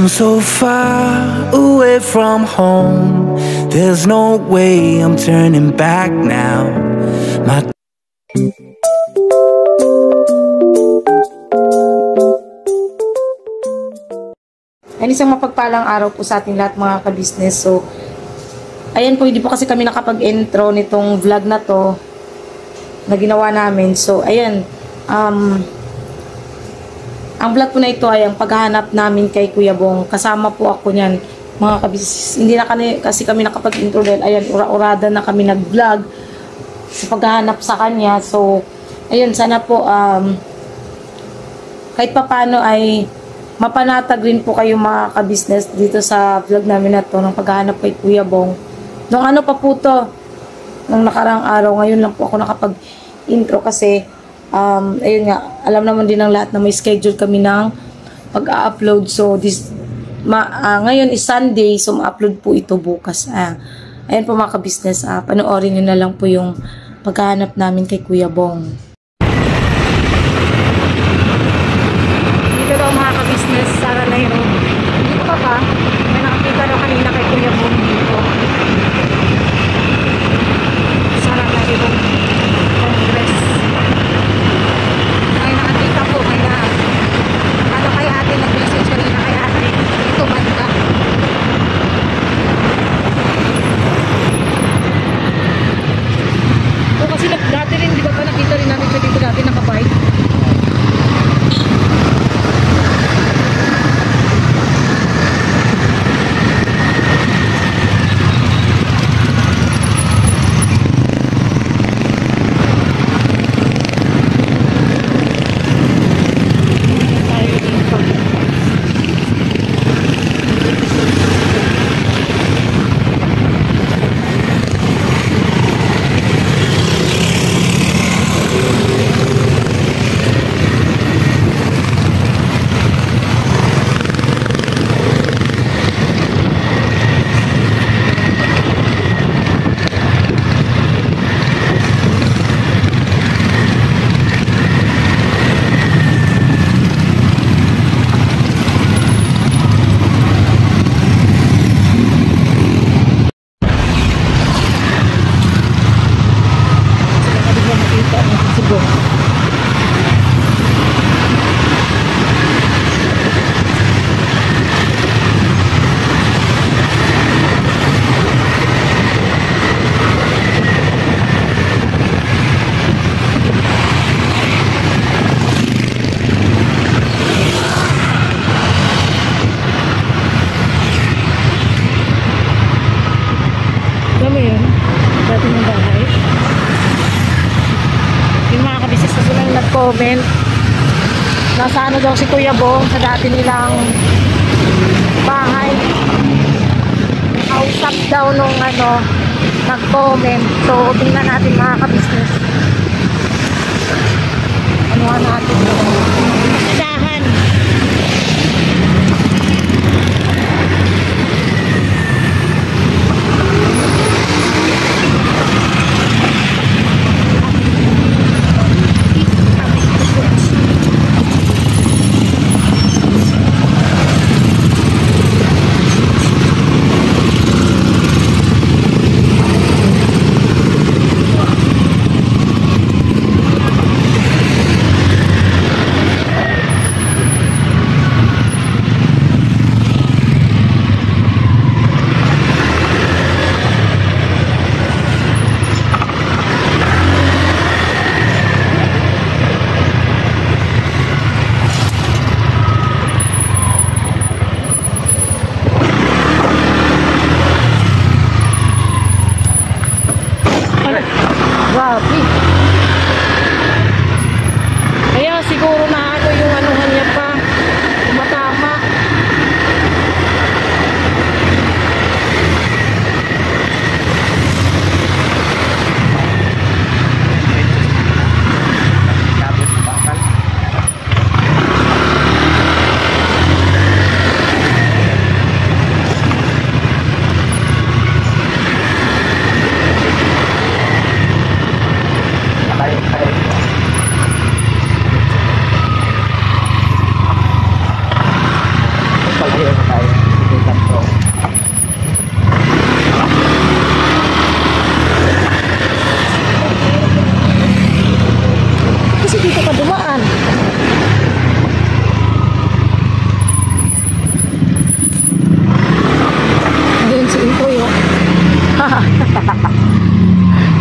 I'm so far away from home. There's no way I'm turning back now. My Ay, isang mapagpalang araw po sa ating lahat mga ka-business. So, ayan po, hindi po kasi kami nakapag-intro nitong vlog na to na ginawa namin. So, ayan, ang vlog po na ito ay ang paghahanap namin kay Kuya Bong. Kasama po ako niyan, mga ka-business. Hindi na kasi kami nakapag-intro dahil, ayan, ura-urada na kami nag-vlog sa paghahanap sa kanya. So, ayun, sana po, kahit papano ay mapanatag rin po kayo mga ka-business dito sa vlog namin na to ng paghahanap kay Kuya Bong. Nung ano pa po to, nung nakarang araw, ngayon lang po ako nakapag-intro kasi ayun nga, alam naman din ng lahat na may schedule kami ng pag-upload. So, ngayon is Sunday, so ma-upload po ito bukas. Ayan po mga ka-business, panoorin nyo na lang po yung paghahanap namin kay Kuya Bong. Dito daw mga ka-business, Sara Nairo. Dito pa ba? May nakakita daw kanina kay Kuya Bong dito. Sara Nairo Congress. May nakakita po, may na ano kay ate, nag-message kanina kay ate. Ito banda. O kasi dati rin, di ba pa nakita rin namin siya dito dati nakabike? Alam mo yun? Dati ng bahay. Yung mga kabisnes na silang nag-comment. Nasa ano daw si Kuya Bong sa dati nilang bahay. Kausap daw nung ano, nag-comment. So, tingnan natin mga kabisnes. Ano nga natin? Dahan.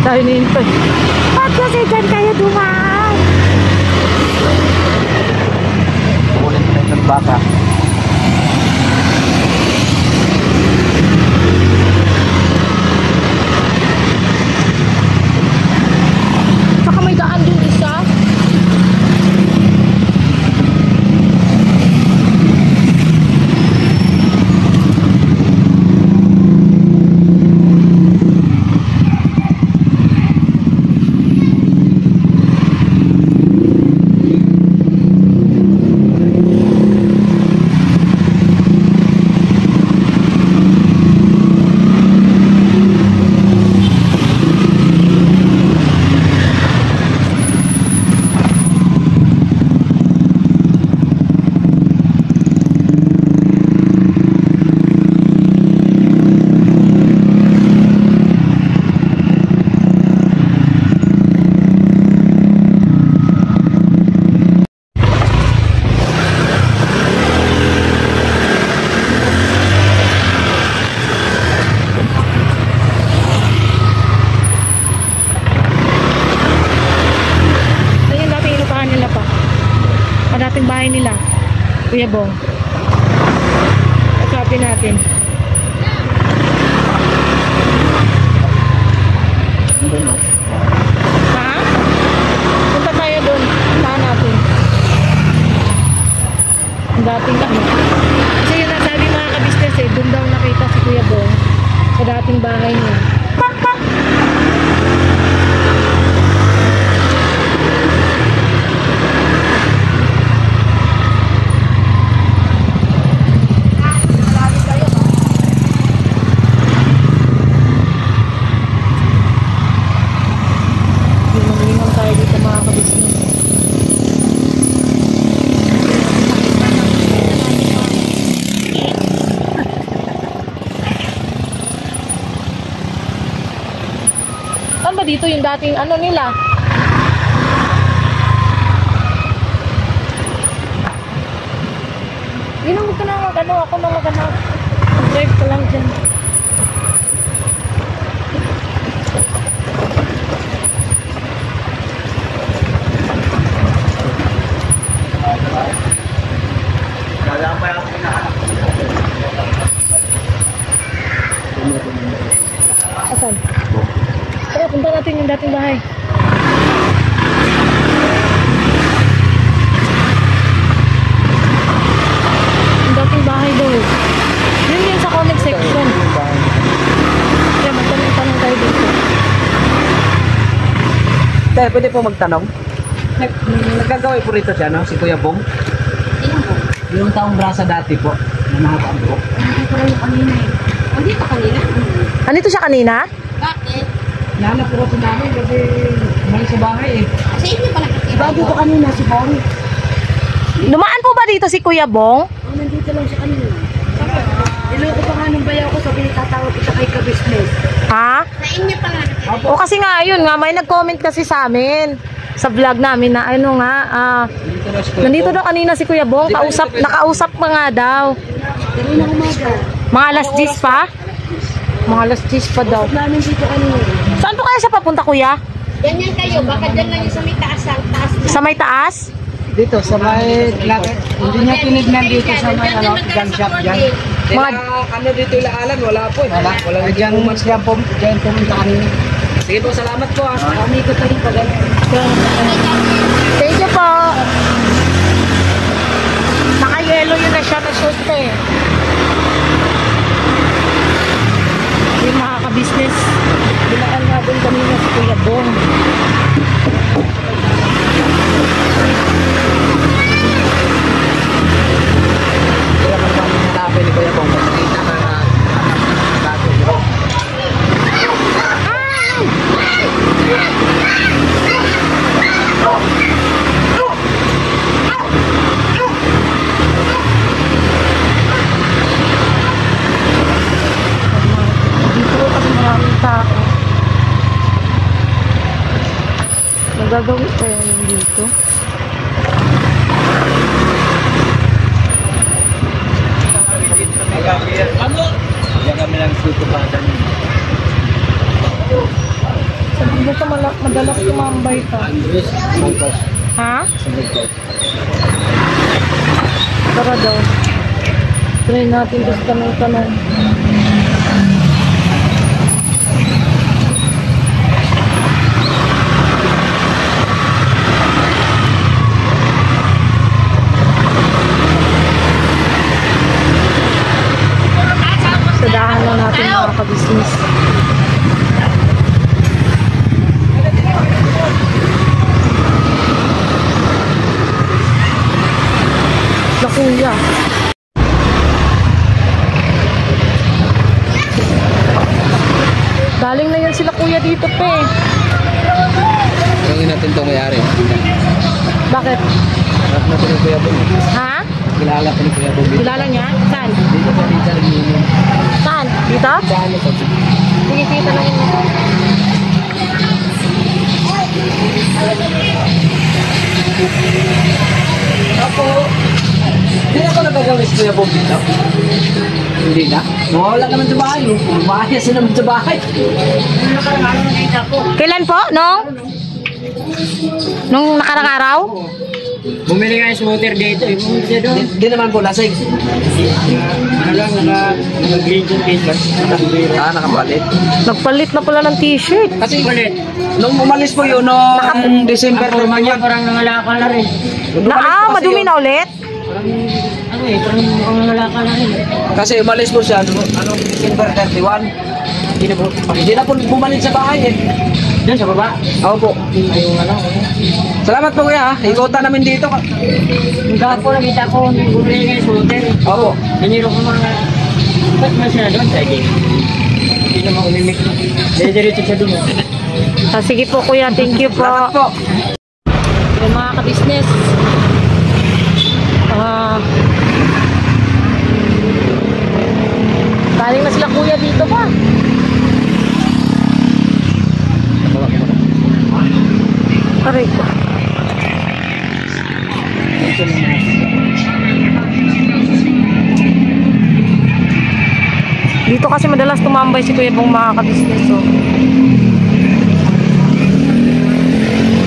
tayo nito. Ba't kasi dyan kayo dumaan? Ulit tayo ng baka. Saka may daan din isa. Dating bahay nila, Kuya Bong. Kasapin natin. Ha? Punta tayo doon. Puntahan natin. Ang dating ano. Kasi yun ang sabi mga kabisnes eh, doon daw nakita si Kuya Bong sa dating bahay niya. Ba dito yung dating ano nila? Huwag ka na mag-ano, ako na mag-ano. Drive ka lang dyan. Asan? Tara, punta natin yung dating bahay. Yung dating bahay daw. Yun yun sa comment section. Kaya magtanong-tanong tayo dito. Tayo, pwede po magtanong? Nagkagawin po rito siya, no? Si Kuya Bong? Yung taong brasa dati po. Na mga kampo. Hindi ko lang yung kanina eh. Hindi pa kanina? Andito siya kanina? Bakit? Nahanap po kasi namin kasi may sa bahay eh. Sa inyo pa nakikita. Bago ko kanina si Bong. Dumaan po ba dito si Kuya Bong? Oh, nandito lang siya kanina. Niloko pa nga nung bayaw ko, sabi ni tatawag kita kay ka-business. Ha? Sa inyo pa nga nakikita. O kasi nga, yun nga, may nag-comment kasi sa amin. Sa vlog namin na ano nga, Dito na si Kuya nandito Bong. daw kanina si Kuya Bong, nakausap pa nga daw. Kanina umaga. Mga alas 10 pa? Mga alas 10 pa daw. Namin dito kanina. Saan po kaya siya papunta, Kuya? Ganyan kayo, baka dyan lang yung sa may taas ang taas na. Sa may taas? Dito sa may hindi niya tinignan dito sa may ano, gun shop dyan. Mga, Ano dito ilaalan? Wala po eh. Wala dyan siya po. Dyan pumunta kanina. Sige po, salamat po ah. Kami ko tayo pa ganyan. thank you po. Naka-yellow yun na siya na shoot eh. Yung mga ka-business, binaan nga doon kanina si Kuya Bong. Kaya pa naman yung harapan ni Kuya Bong. Nakita na dati. Dito kasi maraming tao. Magagawin pa yun dito. Ano? Diyan kami lang tutupadan. Sabi madalas tumambay ka. Ha? Tara daw. Try natin gusto tanong-tanong. Sadahan lang natin mga ka-business. Na kuya. Galing na yan sila kuya dito pe. Tanungin natin itong mayari. Bakit? Harap natin yung Kuya Bong. Ha? Kilala ko ni Kuya Bong. Kilala niya? Saan? Dito sa Rizal Union. Saan? Dito? Saan ito? Sige, sige, tanongin mo. Ako, hindi ako nagagawin Kuya Bong dito. Hindi na. Nawawala naman sa bahay. Bahaya sila naman sa bahay. Kailan po? Nung nakarang araw? Bumili nga yung smoothie dito, eh. Bumili siya doon. Hindi naman po lasing. Ano lang, nag-green yung t-shirt. Nakapalit. Nagpalit na pala ng t-shirt. Kasi nung umalis po yun, noong December Ang forma niya parang nangalakal na rin. Madumi na ulit? Parang nangalakal na rin. Kasi umalis po siya, anong December 31. Hindi na po bumalik sa bahay eh. Doon sa baba? Ako po. Yung ano. Salamat po kuya ha. Ikutan namin dito. Yung po nakita ko, bumili nga yung smoothie. Opo. Biniro ko mga... Ba't man siya doon? Sige. Hindi naman umimik. Diretso siya doon. Sige po kuya, thank you po. Salamat po. Yung mga ka-business. Galing na sila kuya dito pa. Aray ko. Dito kasi madalas tumambay si Kuya Bong mga ka-business. So.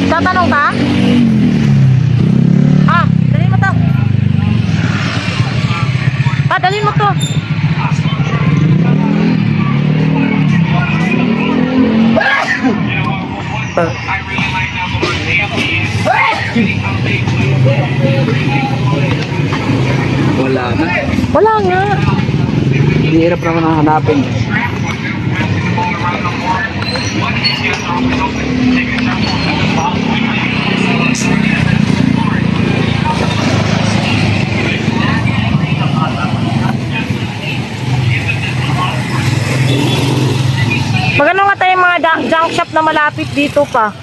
Tatanong ka? Dali mo to. Dali mo to. Wala na. Wala nga. Hirap naman ang hanapin. Magano nga tayo mga junk shop na malapit dito pa.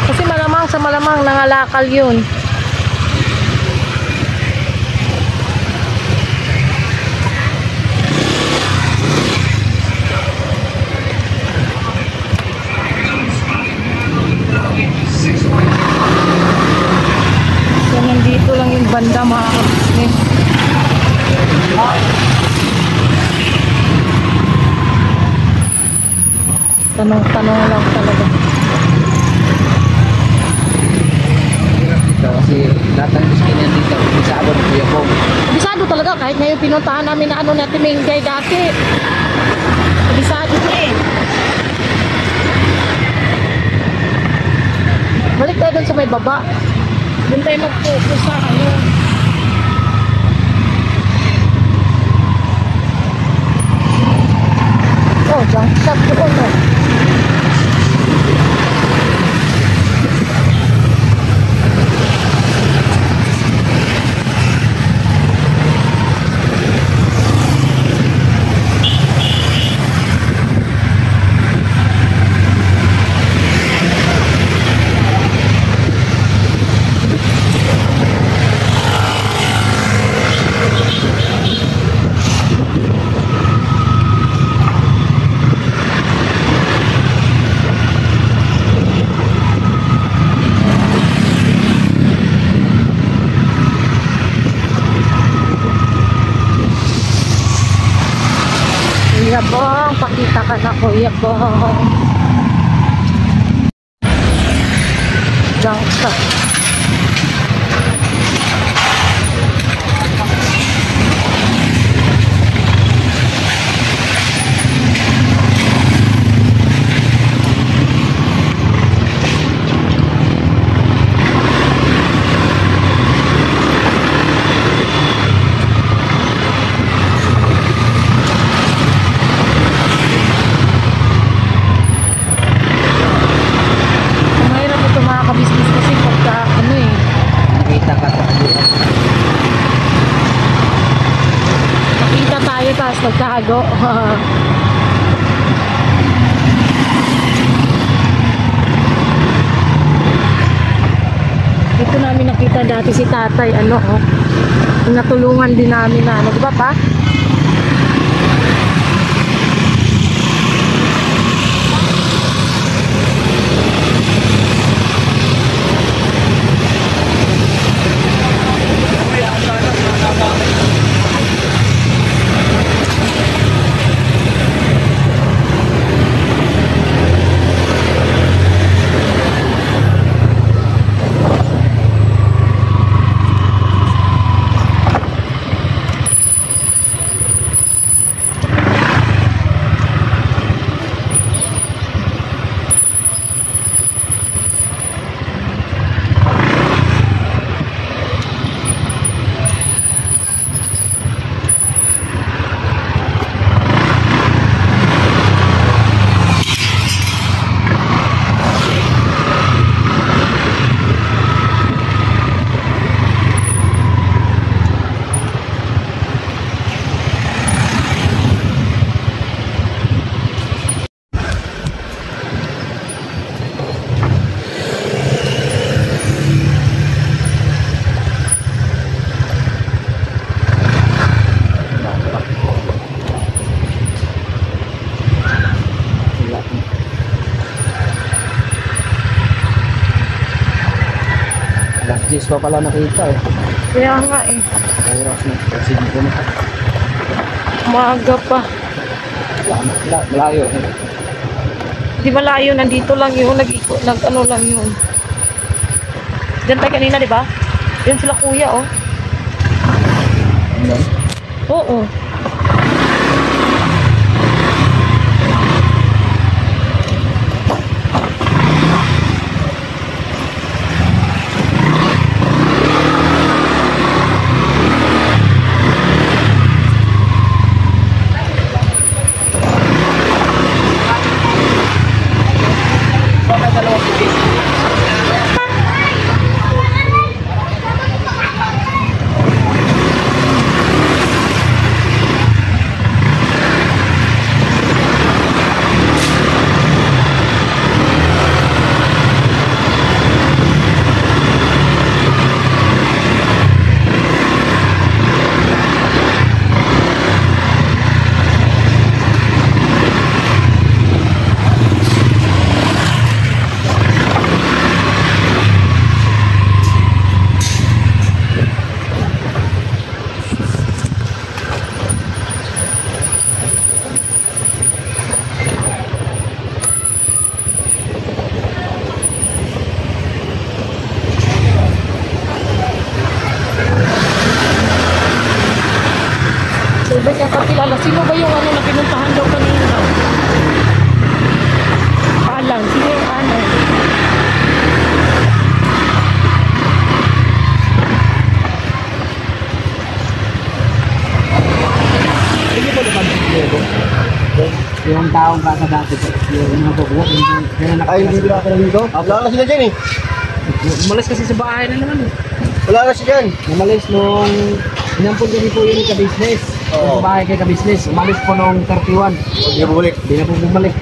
Kasi malamang sa malamang nangalakal yun. So nandito lang yung banda mga ka-business. Tanong-tanong lang talaga. Kasi lahat ng biskin yan dito, bisado ng Kuya Bong. Bisado talaga kahit ngayon pinuntahan namin na ano natin may ingay dati. Bisado na eh. Balik tayo dun sa may baba. Doon tayo mag-focus sa ano. Oh, junk shop doon no. Kuya Bong, pakita ka na Kuya Bong. Diyan ka. Business kasi pagka ano eh. Nakita ka sa kabuhan. Nakita tayo tapos nagtago. Dito namin nakita dati si tatay, ano oh. Natulungan din namin na ano, di ba pa? Last days pa pala nakita eh. Kaya nga eh. Oras na. Kasi dito na. Maaga pa. Malayo. Di malayo, nandito lang yun. Nag-ano lang yun. Diyan tayo kanina, di ba? Diyan sila kuya, oh. Ano? Oo. Ba't yung kakilala? Sino ba yung ano na pinuntahan daw kanina? Alam, sino yung ano? Hindi po naman yung taong basa dati po. Yung mga bubuhat. Ay, hindi ba ako dito? Wala na sila dyan eh. Umalis kasi sa bahay na naman eh. Wala na sila dyan. Umalis nung inampun kasi po yun ka-business. Oo. Sa bahay kay ka-business. Umalis po nung 31. Hindi na bumalik. Hindi na po bumalik.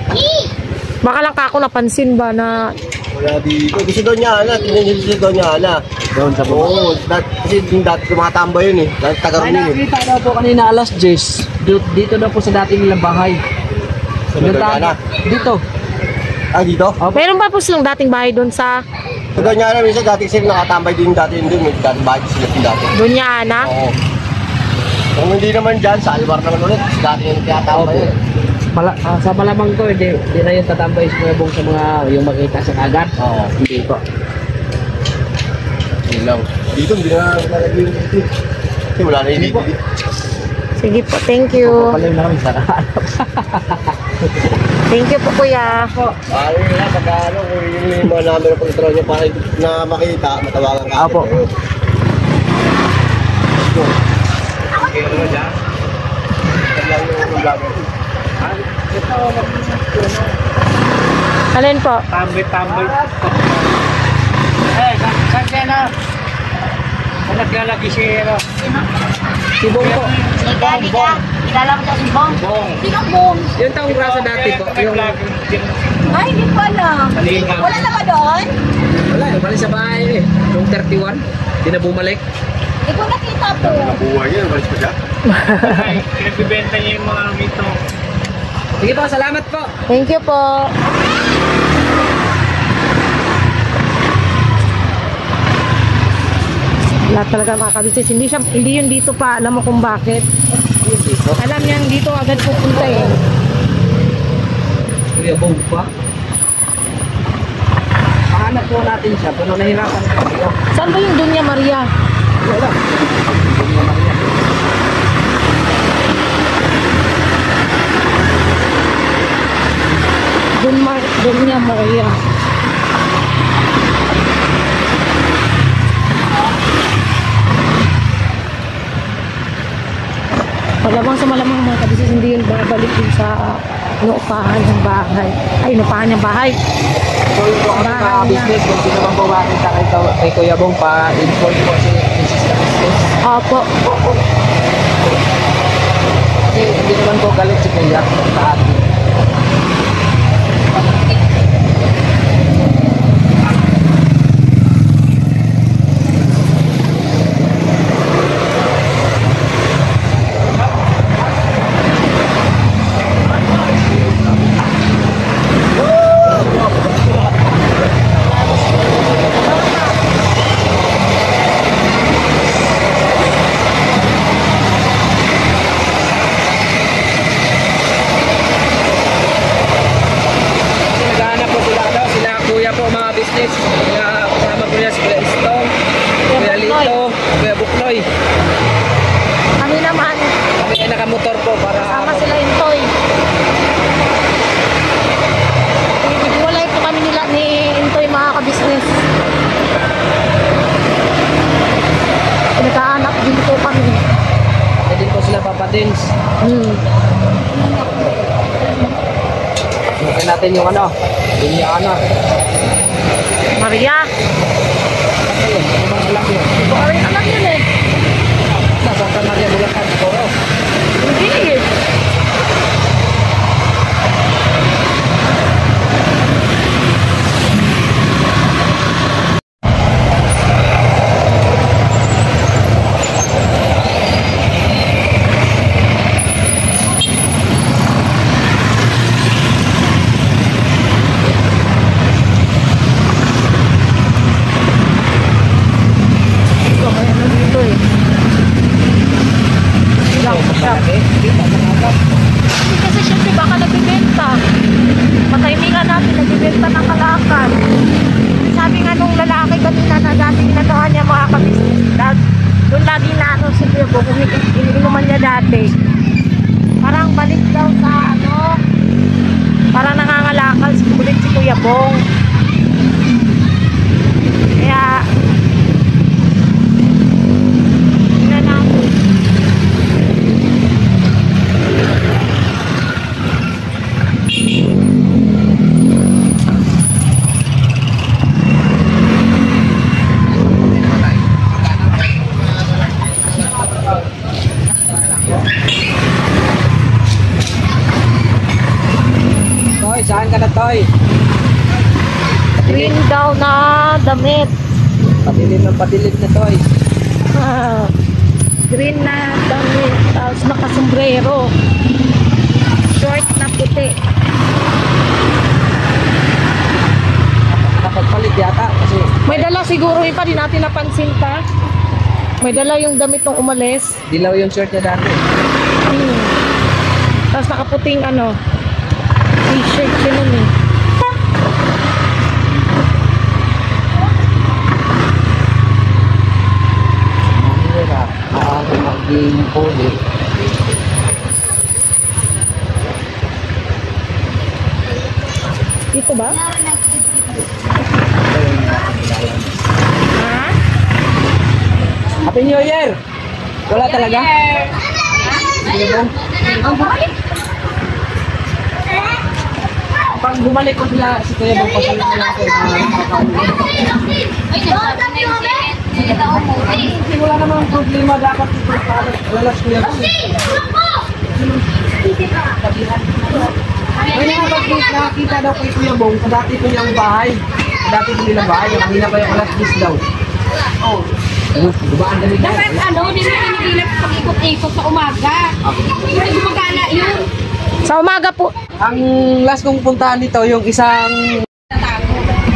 Baka lang kako napansin ba na Wala dito. Gusto daw niya, Ana. Tingnan niyo gusto daw niya, Ana. Doon sa buhay. Oo. Kasi yung dati tumatamba yun eh. Dati Ay, taga-Rumin eh. nakakita daw po kanina alas 10. Dito daw po sa dati nilang bahay. Sa Lagana. Dito. Ah, dito? meron ba po silang dating bahay doon sa Sa daw niya, Ana. Minsan dati sila nakatambay din dati yun dun. May dati bahay sila yung dati. doon niya, Ana? Oo. Kung hindi naman dyan, sa Alvar naman ulit. Dati yung tiyatama yun. Sa malamang ko, hindi na yung tatambay si Kuya Bong sa mga yung makita sa kagat. Oo. Hindi po. Yun lang. Dito, hindi na nalagay yung dito. Kasi wala na yung dito. Sige po, thank you. Palayo na kami sa kahanap. Thank you po, kuya. Ano yun lang, pagka ano, kung yun yung mga number ng control niya para na makita, matawagan ka. Apo. Okay, ano dyan? Taglang yung vlogger. Alin po? Tambay. Saan siya na? Saan naglalagi si Hero? Si Bong po. Kilala mo siya si Bong? Bong. Sinong Bong? Yung taong grasa dati po. Yung Ay, hindi ko alam. Wala na ba doon? wala, balik sa bahay eh. Yung 31, di na bumalik. Hindi ko nakita po. Buhay yun, walis pa siya. Ay, pinagbibenta niya yung mga mito. Sige po, salamat po. Thank you po. Lahat talaga mga kabisnes. Hindi yun dito pa. Alam mo kung bakit. Alam niyang dito agad pupunta eh. Kuya Bong pa. Pahanap po natin siya, pero nahirapan po. Saan ba yung Dunya Maria? Wala. Dunya Maria. Malamang sa malamang mga kabisnes, hindi yun babalik din sa inuupahan ng bahay. Ay, inuupahan ng bahay. So yung po kami mga Bahay niya. business, kung sino man po makakita kay Kuya Bong, pa-inform po si Mrs. na business. Opo. Kasi hindi naman po galit si Kuya sa atin. Naghahanap po sila Kuya po mga business. Kasama po niya si Kuya Istong, Kuya Lito, Kuya Buknoy. Kami naman, Kami ay nakamotor po para sama sila Intoy. Iwalay po kami nila ni Intoy mga kabisnes. Nagkaanak din po kami. din po sila papadins. Subukin natin yung ano, yung ano. Maria. Ayun, ibang alam yun. Buhay na lang yun eh. Nasa Santa Maria Bulacan, siguro. Hindi. Kasi syempre baka nagbibenta. Mataymingan natin, nagbibenta ng kalakan. Sabi nga nung lalaki kanina na dati ginagawa niya mga kabisnes. Doon lagi na ano si Kuya Bong, iniinuman niya dati. Parang balik daw sa ano, parang nangangalakal ulit si Kuya Bong. Kaya, tingnan natin. Toy, saan ka na, Toy? Green daw na damit. Patilim ng patilim na, Toy. Green na damit. Tapos nakasombrero. Short na puti. Nakapagpalit yata kasi May dala siguro yung pa din natin napansin pa. May dala yung damit ng umalis. Dilaw yung shirt niya dati. Tapos nakaputing ano, t-shirt siya nun eh. Maging ulit. Dito ba? Ha? Happy New Year! Wala talaga? Pag bumalik ko sila, si Kuya Bong, pasalit nila ako. Kasi wala namang problema, dapat ito lalas Kuya Bong. May nakakita daw kay Kuya Bong, sa dati ko niyang bahay. Sa dati ko nilang bahay, yung kanina pa yung alas 10 daw. Oh. Dubaan na nila. Dapat hindi na hinihilap pag-ikot-ikot sa umaga. Hindi gumagana yun. Sa umaga po. Ang last kong puntahan dito, yung isang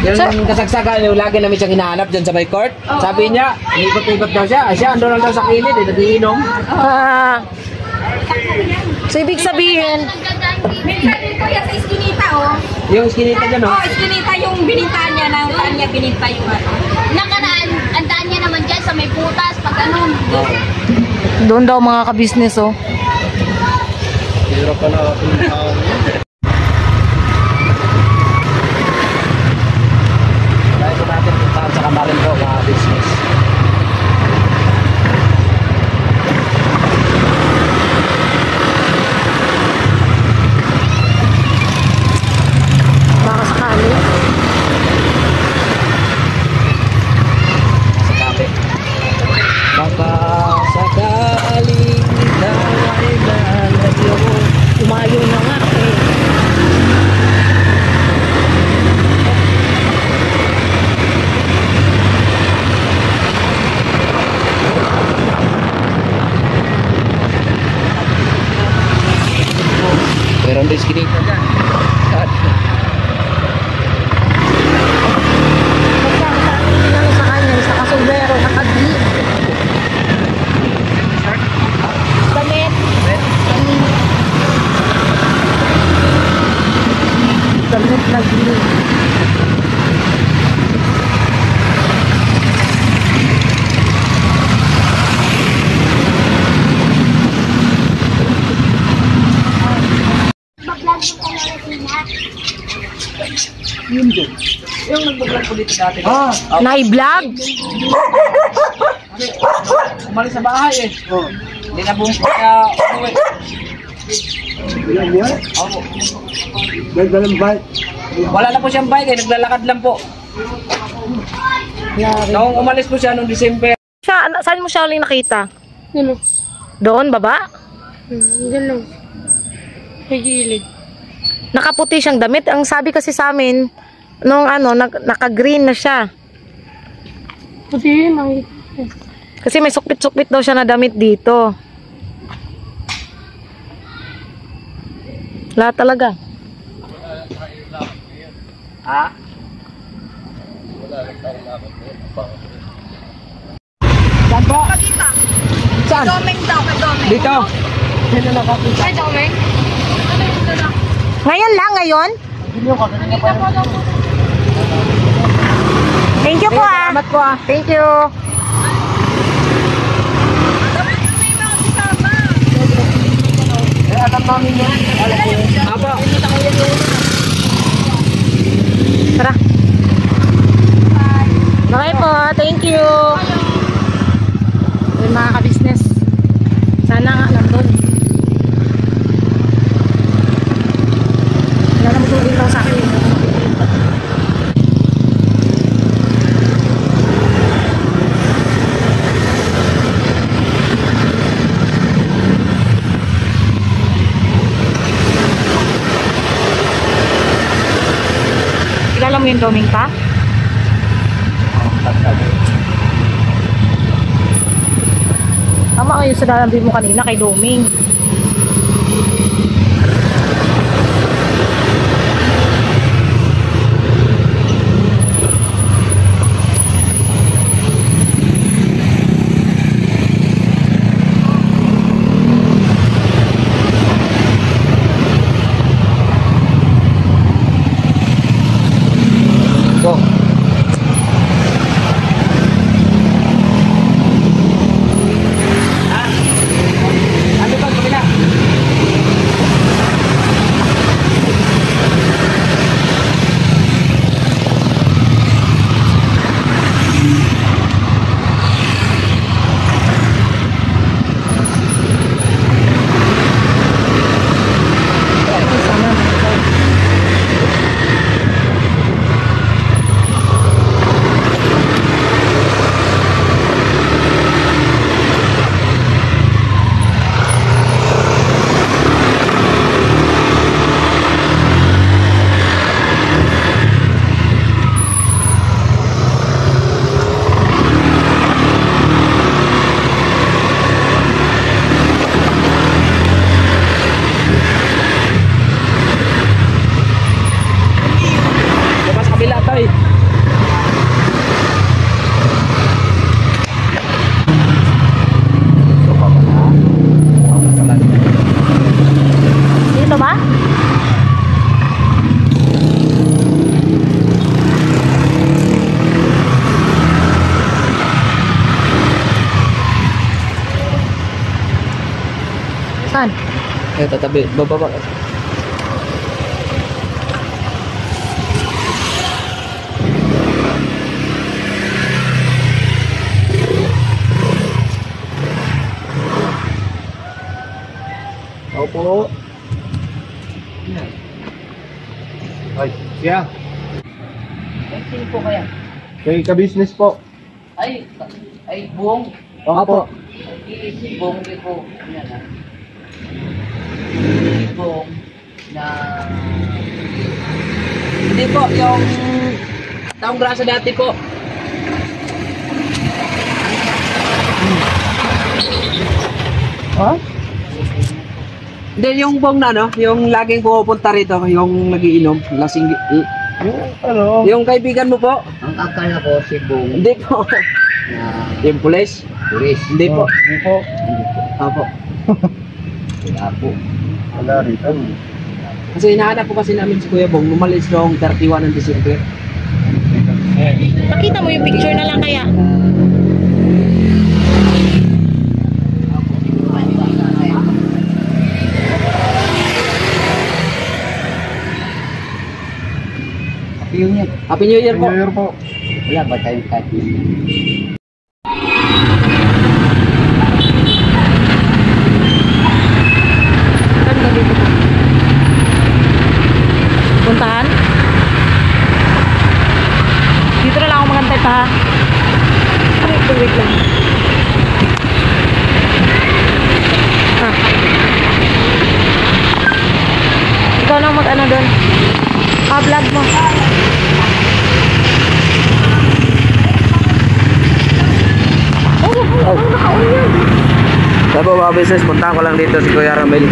yung kasagsagan, yung lagi namin siyang hinahanap dyan sa may court. Sabi niya, ikot-ikot daw siya. Siya, andun lang daw sa kilid, nagiinom. So, ibig sabihin, May sabi ko yan sa iskinita, oh. Yung skinita dyan, no? Oh, iskinita yung binintahan niya na saan niya bininta yung ano. Nakaraan, ang daan niya naman dyan sa may butas, pag ano. doon daw mga ka-business, oh. Hirap pa na Dahil ko natin puntahan sa kamarin ko, mga business. Baka sakali. Sakali. Baka sakaling ikaw ay lalayo. Umayo na nga, eh. Meron din skinita dyan. Ano sa kanya, sa kasumbrero, nakagli. Damit. Damit na gli. Mag-vlog yung kanya Yun din. Yung nag-vlog ko dito dati. Na-vlog? Umalis sa bahay eh. Hindi na bumpa na umuwi. Ilan niya? Opo. May dalang bike. Wala na po siyang bike eh. Naglalakad lang po. Noong umalis po siya noong December. Saan mo siya uling nakita? Ano? Doon, baba? Diyan lang. Sa gilid. Nakaputi siyang damit. Ang sabi kasi sa amin, nung ano, naka-green na siya. Puti yun. Kasi may sukpit-sukpit daw siya na damit dito. Wala talaga. Ha? Saan po? Saan? Domeng daw, kadomeng. Dito. Sino nakapita? Ay, domeng? Ngayon lang, ngayon? Thank you po ah. Salamat po ah. Thank you. Alam namin yan. Apo. Tara. Okay po, thank you. Yung mga ka-business. Sana nga nandun. Wala na magtulong lang sa akin. Kilala mo yung Doming pa? Tama kayo sa dalabi mo kanina kay Doming. Eh, tatabi. Bababa. Opo. Ay, siya. Sino po kaya? Kay ka-business po. Ay, buong. Opo. Si buong di po. Yan ah. Si buong na... Hindi po, yung taong grasa dati po. Ha? Hindi, yung bong na, no? Yung laging pupunta rito, yung nagiinom, lasing... Yung ano? Yung kaibigan mo po? Ang akala ko si buong Hindi po. na Yung pulis? turis. Hindi po. Hindi po. Opo. Wala po. Wala rito. Kasi hinahanap po kasi namin si Kuya Bong, umalis noong 31 ng December. Pakita mo yung picture na lang kaya. Happy New Year po. New Year po. Wala ba tayong kahit Puntahan? Dito na lang ako magantay pa ha. Wait lang. Ah. Ikaw na mag-ano doon. Vlog mo. Sabi mga business, puntahan ko lang dito si Kuya Ramil.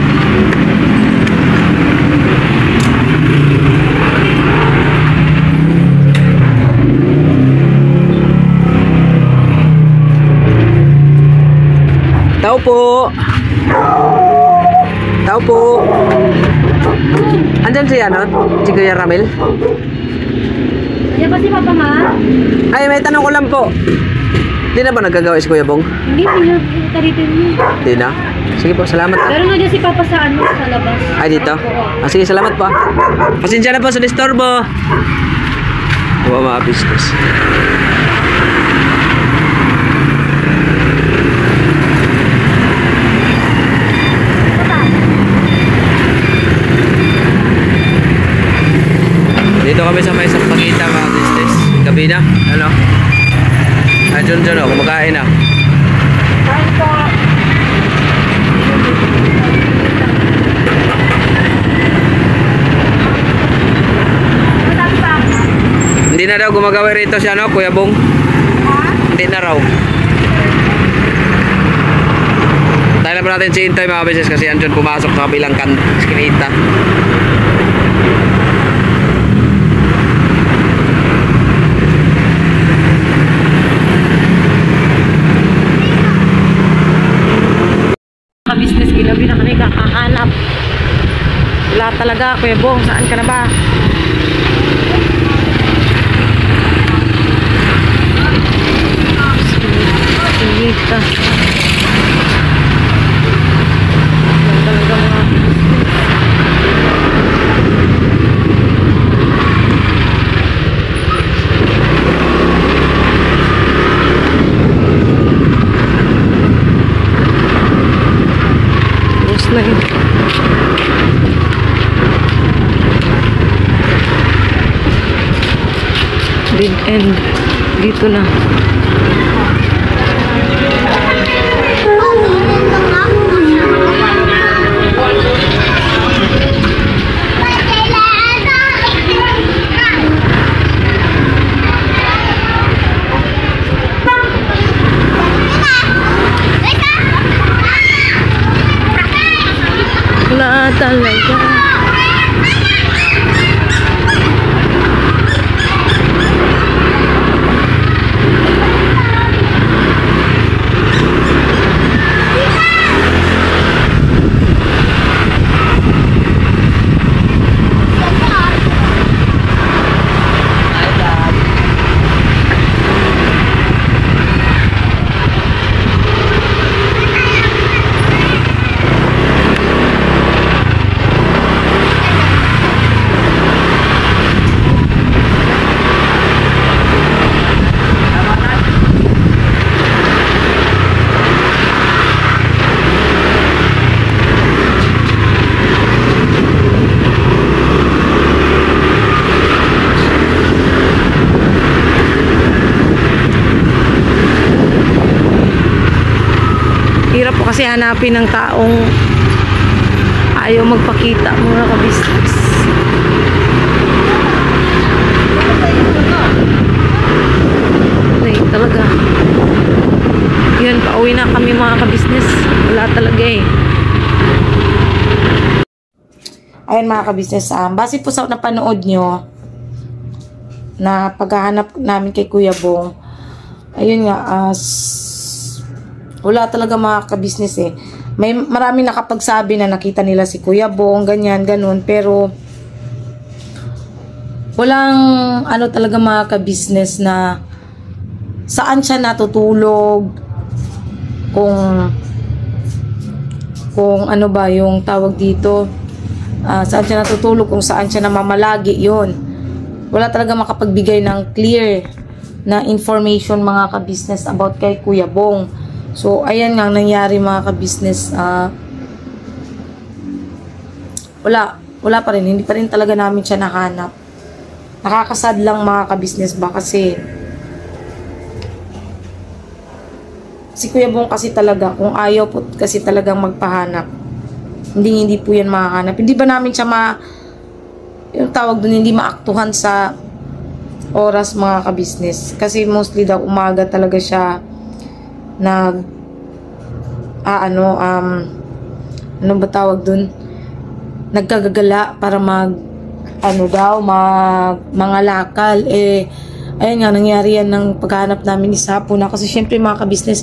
Tao po. Tao po. Andyan si ano? Si Kuya Ramil? Kaya ba si Papa Ma? Ay, may tanong ko lang po. Hindi na ba nagagawa si Kuya Bong? Hindi, pinagpunta rito niyo. Hindi na? Sige po, salamat. Pero nandiyan si Papa sa ano, sa labas. Ay, dito? Ah, sige, salamat po. Pasensya na po sa disturbo. Wow, mga business. Dito kami sa may Sampagita mga business. Gabi na, ano? Diyon, kumakain na. Hindi na daw gumagawa rito si ano, Kuya Bong. Hindi na raw. Tayo na pa natin si Intoy mga business kasi andyan pumasok sa kabilang skinita. Business gilabi na kami kakahanap. Wala talaga, Kuya Bong, saan ka na ba? Sinita. Wala talaga mga na yun. Dead end. Dito na. Wala talaga. kasi hanapin ng taong ayaw magpakita mga ka-business. Ay, talaga. Yun, pauwi na kami mga ka-business. Wala talaga eh. Ayun mga ka-business, base po sa napanood nyo na paghahanap namin kay Kuya Bong, ayun nga, wala talaga mga ka-business eh. May maraming nakapagsabi na nakita nila si Kuya Bong, ganyan, ganun, pero walang ano talaga mga ka-business na saan siya natutulog, kung ano ba yung tawag dito, saan siya natutulog, kung saan siya namamalagi, yun. Wala talaga makapagbigay ng clear na information mga ka-business about kay Kuya Bong. So, ayan nga nangyari mga ka-business. Wala pa rin. Hindi pa rin talaga namin siya nahanap. Nakakasad lang mga ka-business ba kasi si Kuya Bong kasi talaga, kung ayaw po kasi talagang magpahanap, hindi po yan makahanap. Hindi ba namin siya yung tawag doon, hindi maaktuhan sa oras mga ka-business. Kasi mostly daw umaga talaga siya ano ba tawag doon? Nagkagagala para mga lakal. Ayun nga, nangyari yan ng paghahanap namin ni Sapo na kasi syempre mga ka-business,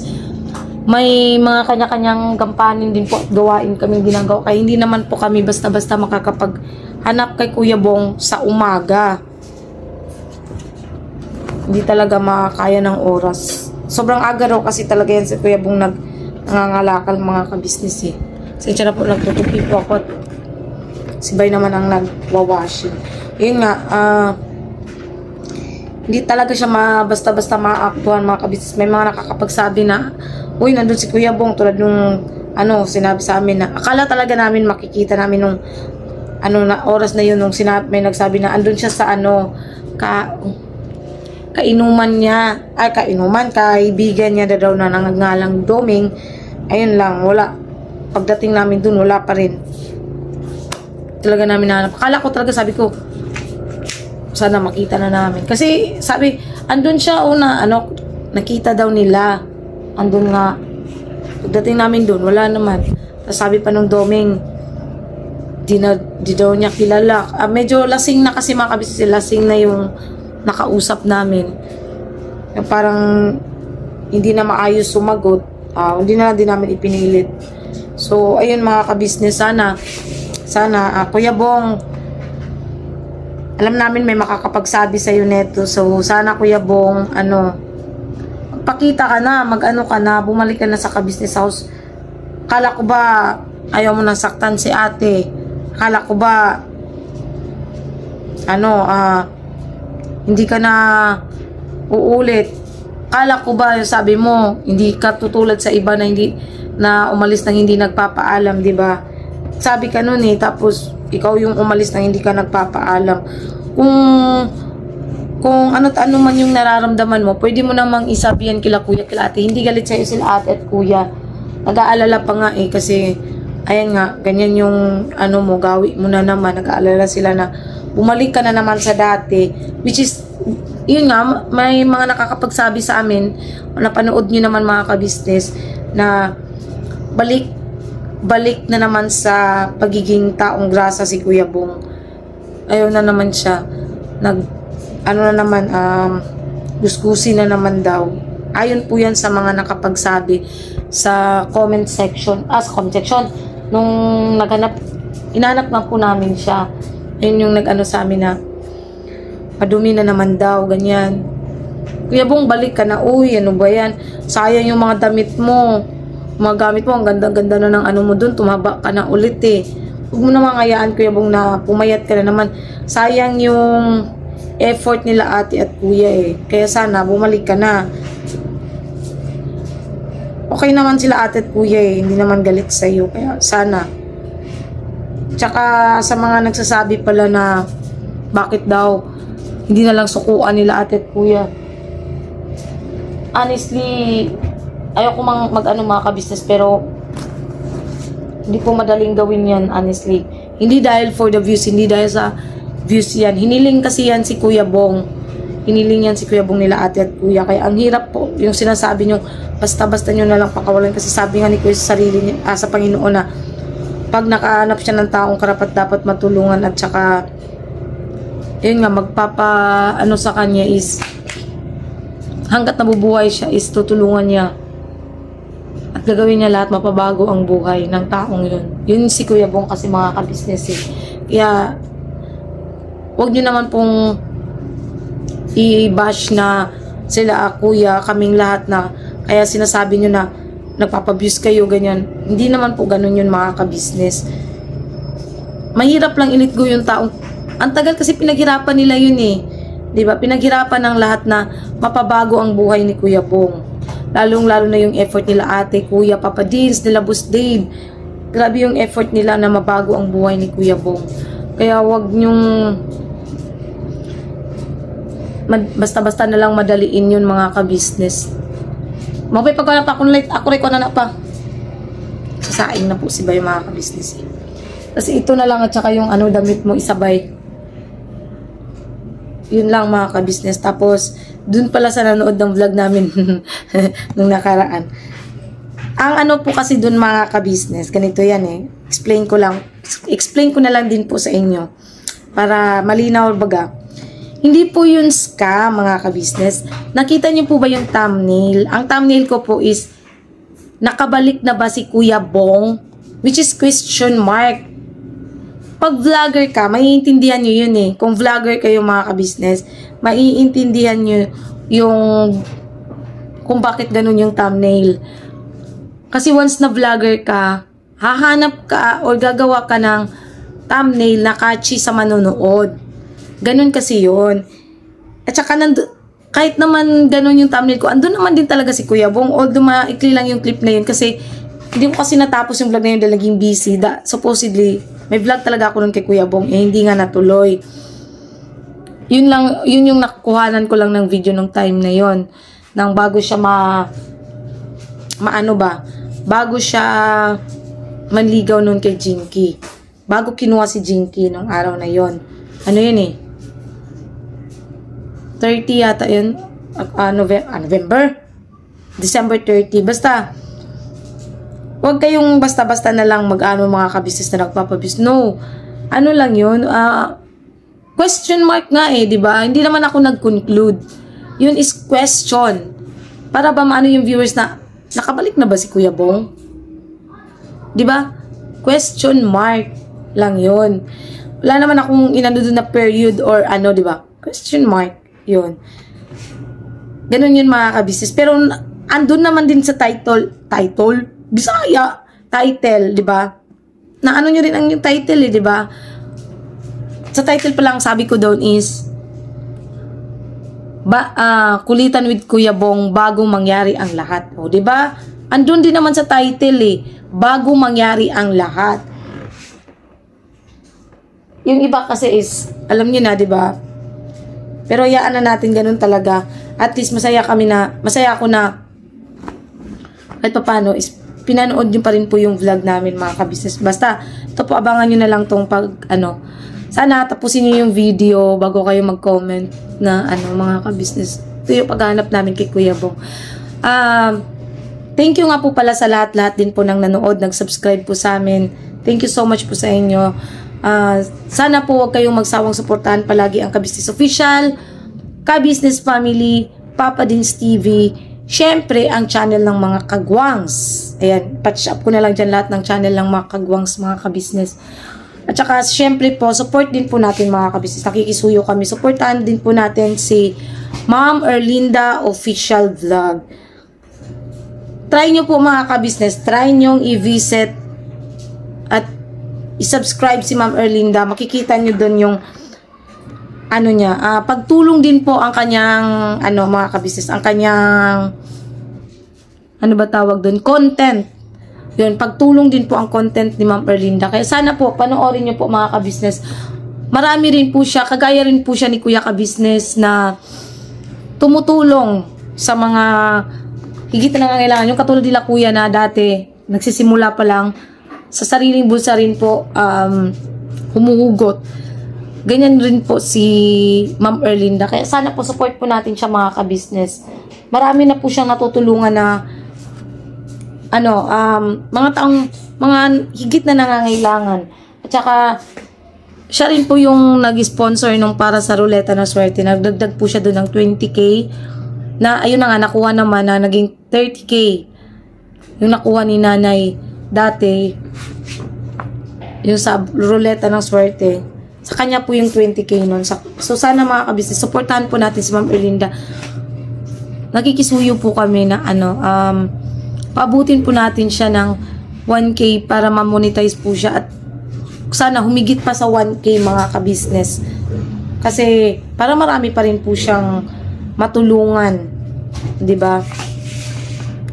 may mga kanya-kanyang gampanin din po at gawain kami ginagawa. Kaya hindi naman po kami basta-basta makakapaghanap kay Kuya Bong sa umaga. Hindi talaga makakaya ng oras. Sobrang aga raw kasi talaga yan si Kuya Bong nangangalakal mga ka-business eh. Sensya na po, nagtutupi po ako at si Bay naman ang nagwawashing. Yun nga, hindi talaga siya basta-basta maaktuhan mga ka-business. May mga nakakapagsabi na, uy, nandun si Kuya Bong, tulad nung sinabi sa amin na akala talaga namin makikita namin nung na oras na yun nung may nagsabi na andun siya sa kainuman niya, kaibigan niya daw na nangangalang Doming. Ayun lang, wala. Pagdating namin dun, wala pa rin. Talaga namin nahanap. Akala ko talaga, sabi ko, sana makita na namin. Kasi, sabi, andun siya, nakita daw nila. Andun nga. Pagdating namin dun, wala naman. Tapos sabi pa nung Doming, di daw niya kilala. Medyo lasing na kasi mga kabisnes, lasing na yung nakausap namin. Parang hindi na maayos sumagot. Hindi na din namin ipinilit. So, ayun mga kabisnes, sana Kuya Bong, alam namin may makakapagsabi sa iyo neto. So, sana Kuya Bong, magpakita ka na, bumalik ka na sa ka-business house. Kala ko ba ayaw mo nang saktan si ate? Kala ko ba hindi ka na uulit? Kala ko ba sabi mo hindi ka tutulad sa iba na umalis nang hindi nagpapaalam, di ba? Sabi ka nun eh, tapos ikaw yung umalis nang hindi ka nagpapaalam. Kung ano man yung nararamdaman mo, pwede mo namang isabihan kila kuya, kila ate. Hindi galit sa'yo sila ate at kuya. Nag-aalala pa nga eh, kasi ayan nga, ganyan yung mo, gawi mo na naman. Nag-aalala sila na bumalik ka na naman sa dati, which is yun nga, may mga nakakapagsabi sa amin, napanood nyo naman mga ka-business, na balik na naman sa pagiging taong grasa si Kuya Bong. Ayaw na naman siya. Gusgusin na naman daw. Ayon po yan sa mga nakapagsabi sa comment section. Sa comment section, nung inanap nga po namin siya. Ayun yung sa amin na madumi na naman daw, ganyan. Kuya Bong, balik ka na. Uy, ano ba yan? Sayang yung mga damit mo. Mga gamit mo, ang ganda-ganda na ng mo dun. Tumaba ka na ulit eh. Huwag mo namang hayaan, Kuya Bong, na pumayat ka na naman. Sayang yung effort nila ate at kuya eh. Kaya sana, bumalik ka na. Okay naman sila ate at kuya eh. Hindi naman galit sa'yo. Kaya sana. Tsaka sa mga nagsasabi pala na bakit daw hindi na lang sukuan nila ate at kuya. Honestly, ayoko mga ka-business, pero Hindi po madaling gawin yan, honestly. Hindi dahil for the views, hindi dahil sa views yan. Hiniling kasi yan si Kuya Bong. Hiniling yan si Kuya Bong nila ate at kuya. Kaya ang hirap po, yung sinasabi nyo, basta-basta nyo na lang pakawalan. Kasi sabi nga ni Kuya sa sarili niya, sa Panginoon na, pag nakahanap siya ng taong karapat dapat matulungan at saka, yun nga, ano sa kanya is, hanggat nabubuhay siya is tutulungan niya. At gagawin niya lahat, mapabago ang buhay ng taong yun. Yun si Kuya Bong kasi mga ka-business eh. Kaya, huwag nyo naman pong i-bash na sila, kuya, kaming lahat na, kaya sinasabi nyo na nagpapabuse kayo, ganyan. Hindi naman po ganun yun mga ka-business. Mahirap lang i-let-go yung taong, ang tagal kasi pinaghirapan nila yun eh. Diba? Pinaghirapan ng lahat na mapabago ang buhay ni Kuya Bong. Lalong-lalo na yung effort nila ate, kuya, Papa Dins, nila Boss Dave. Grabe yung effort nila na mabago ang buhay ni Kuya Bong. Kaya wag nyong basta-basta na lang madaliin yun mga ka-business. Mabay pagkala pa akong light, ako rin ko na pa. Sasaing na po si Bay mga ka-business. Kasi ito na lang at saka yung damit mo isabay. Yun lang mga ka-business. Tapos, dun pala sa nanood ng vlog namin nung nakaraan. Ang po kasi dun mga ka-business, ganito yan eh. Explain ko na lang din po sa inyo. Para malinaw baga. Hindi po yun scam mga ka-business. Nakita niyo po ba yung thumbnail? Ang thumbnail ko po is, nakabalik na ba si Kuya Bong? Which is question mark. Pag vlogger ka, maiintindihan nyo yun eh. Kung vlogger kayo mga ka-business, maiintindihan nyo yung kung bakit ganun yung thumbnail. Kasi once na vlogger ka, hahanap ka or gagawa ka ng thumbnail na catchy sa manonood. Ganun kasi yun. At saka kahit naman ganun yung thumbnail ko, andun naman din talaga si Kuya Bong. Although maikli lang yung clip na yun kasi hindi ko kasi natapos yung vlog na yun dahil naging busy. Supposedly, may vlog talaga ako nun kay Kuya Bong. hindi nga natuloy. Yun yung nakuhanan ko lang ng video nung time na yun. Nang bago siya bago siya manligaw nun kay Jinky. Bago kinuha si Jinky nung araw na yun. Ano yun eh? 30 yata yun. November? December 30. Basta, huwag kayong basta-basta na lang mga ka-business na nagpapabis. No. Ano lang yun? Question mark nga eh, di ba? Hindi naman ako nag-conclude. Yun is question. Para ba maano yung viewers na, nakabalik na ba si Kuya Bong? Di ba? Question mark lang yun. Wala naman akong inano doon na period or di ba? Question mark. Yun. Ganun yun mga ka-business. Pero, andun naman din sa title, Bisaya, title, di ba? Na ano nyo rin ang yung title eh, di ba? Sa title pa lang sabi ko doon is Kulitan with Kuya Bong bago mangyari ang lahat. O, di ba? Andun din naman sa title eh, bago mangyari ang lahat. Yung iba kasi is, alam niyo na, di ba? Pero hayaan na natin ganun talaga. At least masaya ako na kahit paano is pinanood nyo pa rin po yung vlog namin mga ka-business. Basta, ito po abangan nyo na lang tong sana tapusin nyo yung video bago kayo mag-comment na mga ka-business. Ito yung paghahanap namin kay Kuya Bong. Thank you nga po pala sa lahat din po ng nanood, nag-subscribe po sa amin. Thank you so much po sa inyo. Sana po huwag kayong magsawang suportahan palagi ang Ka-Business Official, Ka-Business Family, Papa Dins TV, syempre ang channel ng mga kagwangs. Ayan, patch up ko na lang dyan lahat ng channel ng mga kagwangs, mga ka-business. At saka syempre po, support din po natin mga ka-business. Nakikisuyo kami. Supportahan din po natin si Ma'am Erlinda Official Vlog. Try nyo po mga ka-business. Try nyo i-visit at i-subscribe si Ma'am Erlinda. Makikita nyo doon yung pagtulong din po ang kanyang mga ka-business, ang kanyang content. Yun, pagtulong din po ang content ni Ma'am Erlinda. Kaya sana po panoorin niyo po mga ka-business. Marami rin po siya, kagaya rin po siya ni Kuya Ka-Business na tumutulong sa mga higit na nangangailangan. Yung katulad nila Kuya na dati nagsisimula pa lang, sa sariling bulsa rin po humuhugot. Ganyan rin po si Ma'am Erlinda. Kaya sana po support po natin siya mga ka-business. Marami na po siyang natutulungan na mga taong, mga higit na nangangailangan. At saka, siya rin po yung nag-sponsor nung para sa Ruleta ng Swerte. Nagdagdag po siya doon ng 20k. Na, ayun na nga, nakuha naman na naging 30k. Yung nakuha ni nanay dati, yung sa Ruleta ng Swerte. Sa kanya po yung 20k nun. So, sana mga kabisnes, supportahan po natin si Ma'am Erlinda. Nakikisuyo po kami na paabutin po natin siya ng 1k para ma-monetize po siya at sana humigit pa sa 1k mga ka-business. Kasi para marami pa rin po siyang matulungan. 'Di ba?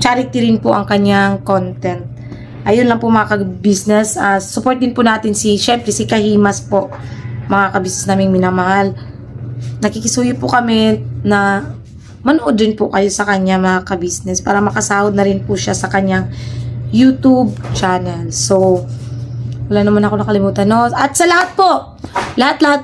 Charity rin po ang kanyang content. Ayun lang po mga ka-business. Support din po natin syempre si Kahimas po. Mga ka-business naming minamahal. Nakikisuyo po kami na manood din po kayo sa kanya mga ka-business para makasahod na rin po siya sa kanyang YouTube channel. So, wala naman ako nakalimutan, no? At sa lahat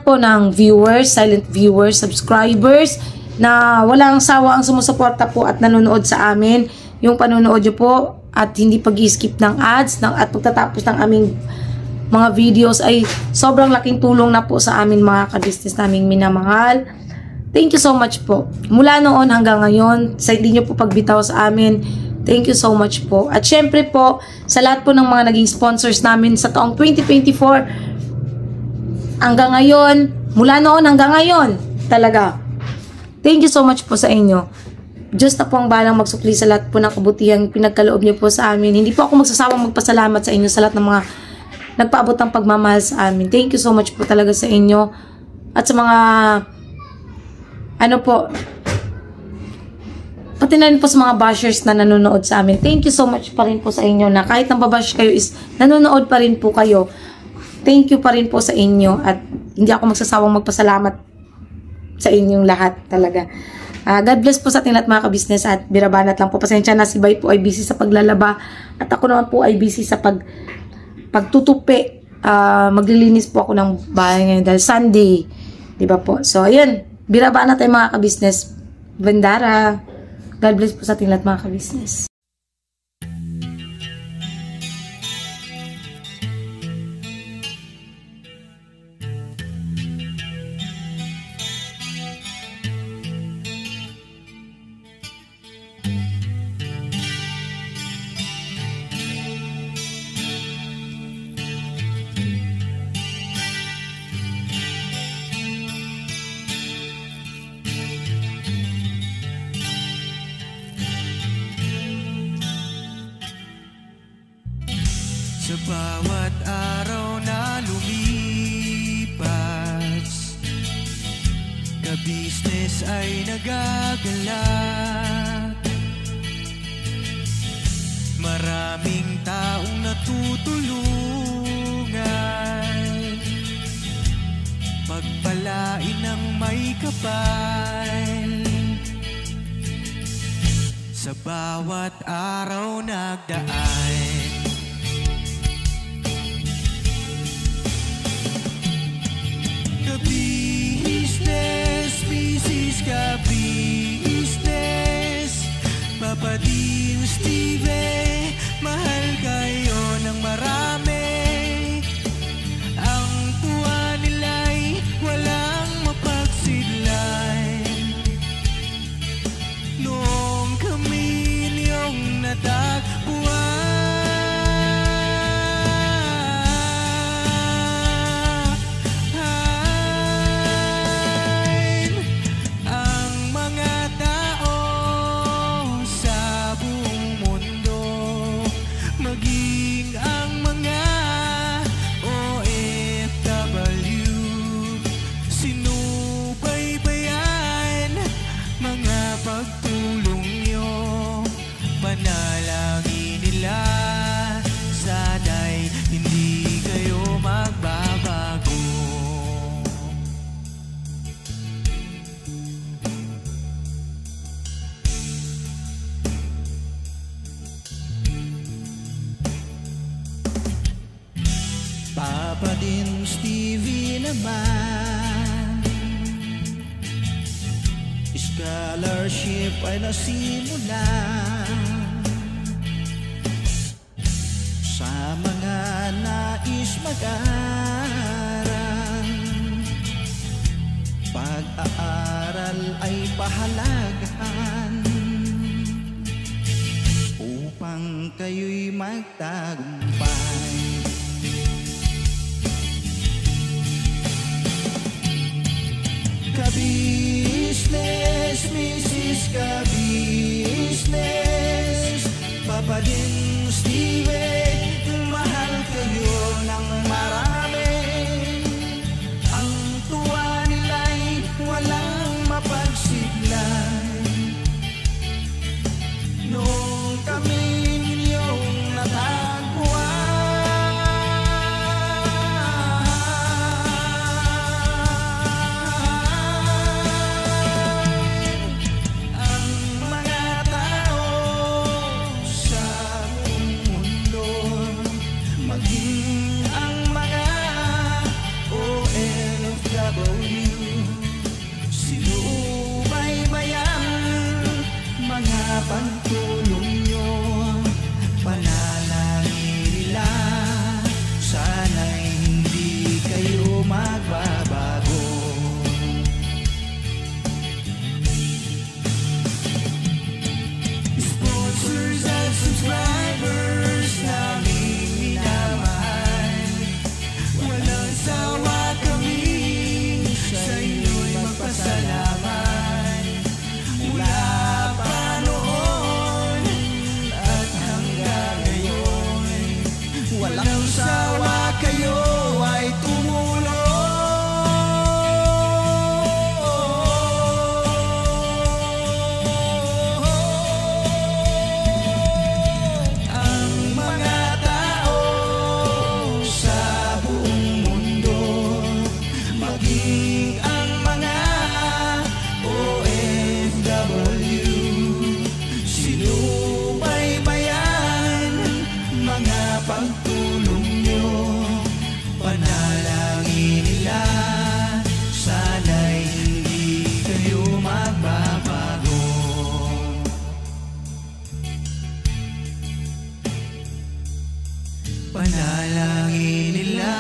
po ng viewers, silent viewers, subscribers, na walang sawa ang sumusuporta po at nanonood sa amin. Yung panonood nyo po at hindi pag-skip ng ads at pagtatapos ng aming mga videos ay sobrang laking tulong na po sa amin mga ka-business naming minamahal. Thank you so much po. Mula noon hanggang ngayon, sa hindi nyo po pagbitaw sa amin, thank you so much po. At syempre po, sa lahat po ng mga naging sponsors namin sa taong 2024, hanggang ngayon, mula noon hanggang ngayon, talaga. Thank you so much po sa inyo. Diyos na po ang balang magsukli sa lahat po ng kabutihang pinagkaloob niyo po sa amin. Hindi po ako magsasawang magpasalamat sa inyo sa lahat ng mga nagpaabot ng pagmamahal sa amin. Thank you so much po talaga sa inyo. At sa mga pati na rin po sa mga bashers na nanonood sa amin. Thank you so much pa rin po sa inyo na kahit nang babash kayo is nanonood pa rin po kayo. Thank you pa rin po sa inyo at hindi ako magsasawang magpasalamat sa inyong lahat talaga. God bless po sa ating lahat mga ka-business at birabanat lang po. Pasensya na si Bay po ay busy sa paglalaba at ako naman po ay busy sa pagtutupi. Maglilinis po ako ng bahay ngayon dahil Sunday. Diba po? So, ayun. Birabanat tayo mga ka-business. Bandara. God bless po sa ating lahat mga ka-business. Sa bawat araw na lumipas, ka-business ay nagagalak. Maraming taong natutulungan, pagpalain ng may kapal. Sa bawat araw nagdaan, business, Papa Dio, Steve, mahal kayo ng marami. Ang tuwa nila'y walang mapagsidlan. Noong kami niyong natagpuan, naman. Scholarship ay nasimulan sa mga nais mag-aral. Pag-aaral ay pahalagahan upang kayo'y magtagumpay. Ka-business, Mrs. Ka-business, Papa din Steve, mahal kayo ng marami. Ang tuwa nila'y walang mapagsiglay. Nung kami ninyong natagpuan, ang mga tao sa buong mundo, maging ang mga OFW, sinubaybayan mga pagtulong nyo. Panalangin nila, sana'y hindi kayo magbabago. Sponsors at subscribers namin minamahal, walang sawa kami sa inyo'y magpasalamat. Mula pa noon at hanggang ngayon, walang sawa kayo ay tumulong. Ang mga tao sa buong mundo, maging ang mga OFW, sinubaybayan mga pagtulong nyo. Panalangin nila, sana'y hindi kayo magbabago. Panalangin nila,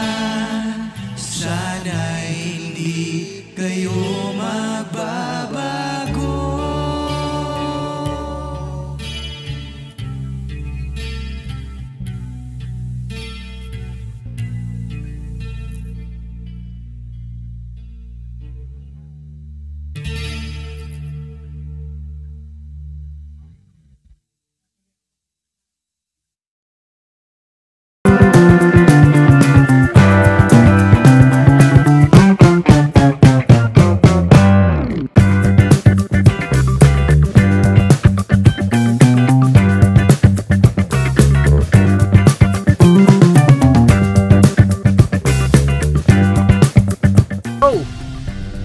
sana'y hindi kayo magbabago.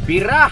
Bira!